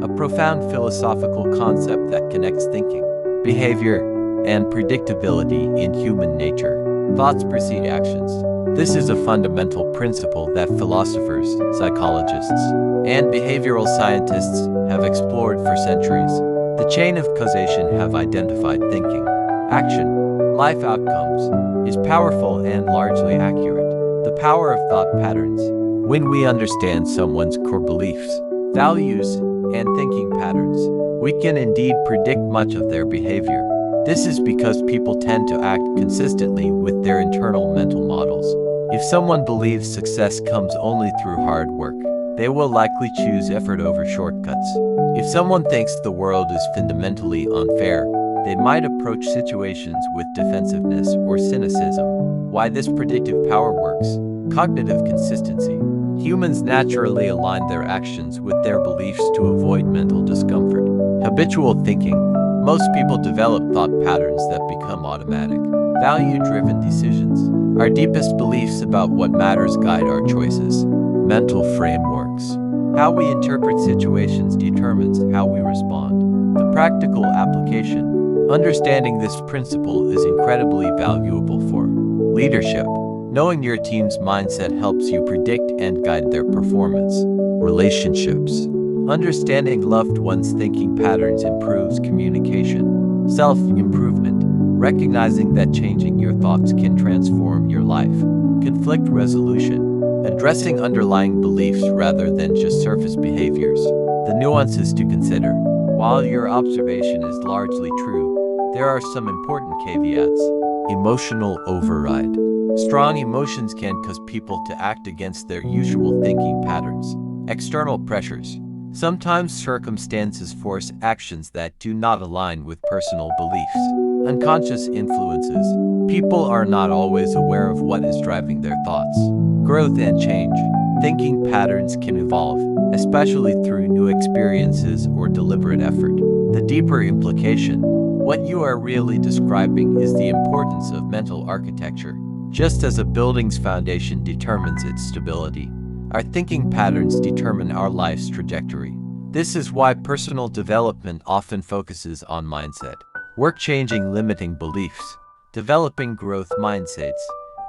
a profound philosophical concept that connects thinking, behavior, and predictability in human nature. Thoughts precede actions. This is a fundamental principle that philosophers, psychologists, and behavioral scientists have explored for centuries. The chain of causation have identified thinking, action, life outcomes, is powerful and largely accurate. The power of thought patterns. When we understand someone's core beliefs, values, and thinking patterns, we can indeed predict much of their behavior. This is because people tend to act consistently with their internal mental models. If someone believes success comes only through hard work, they will likely choose effort over shortcuts. If someone thinks the world is fundamentally unfair, they might approach situations with defensiveness or cynicism. Why this predictive power works? Cognitive consistency. Humans naturally align their actions with their beliefs to avoid mental discomfort. Habitual thinking. Most people develop thought patterns that become automatic. Value-driven decisions. Our deepest beliefs about what matters guide our choices. Mental frameworks. How we interpret situations determines how we respond. The practical application. Understanding this principle is incredibly valuable for leadership. Knowing your team's mindset helps you predict and guide their performance. Relationships. Understanding loved ones' thinking patterns improves communication. Self-improvement. Recognizing that changing your thoughts can transform your life. Conflict resolution. Addressing underlying beliefs rather than just surface behaviors. The nuances to consider. While your observation is largely true, there are some important caveats. Emotional override. Strong emotions can cause people to act against their usual thinking patterns. External pressures. Sometimes circumstances force actions that do not align with personal beliefs. Unconscious influences. People are not always aware of what is driving their thoughts. Growth and change. Thinking patterns can evolve, especially through new experiences or deliberate effort. The deeper implication. What you are really describing is the importance of mental architecture. Just as a building's foundation determines its stability, our thinking patterns determine our life's trajectory. This is why personal development often focuses on mindset, work-changing limiting beliefs, developing growth mindsets,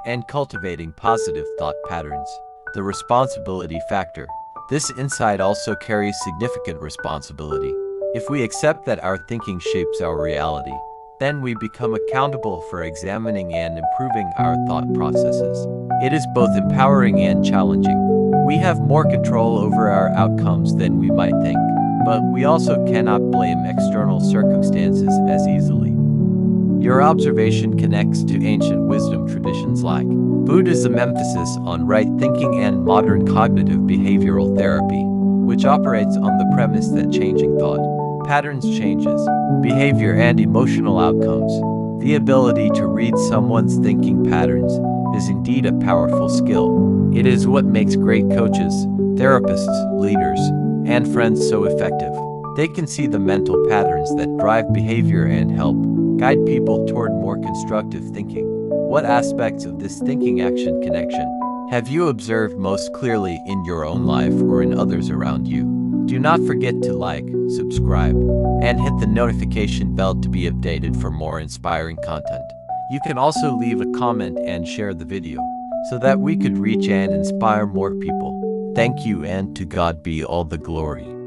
and cultivating positive thought patterns. The responsibility factor. This insight also carries significant responsibility. If we accept that our thinking shapes our reality, then we become accountable for examining and improving our thought processes. It is both empowering and challenging. We have more control over our outcomes than we might think, but we also cannot blame external circumstances as easily. Your observation connects to ancient wisdom traditions like Buddhism emphasis on right thinking and modern cognitive behavioral therapy, which operates on the premise that changing thought patterns changes behavior and emotional outcomes. The ability to read someone's thinking patterns is indeed a powerful skill. It is what makes great coaches, therapists, leaders, and friends so effective. They can see the mental patterns that drive behavior and help guide people toward more constructive thinking. What aspects of this thinking-action connection have you observed most clearly in your own life or in others around you? Do not forget to like, subscribe, and hit the notification bell to be updated for more inspiring content. You can also leave a comment and share the video so that we could reach and inspire more people. Thank you, and to God be all the glory.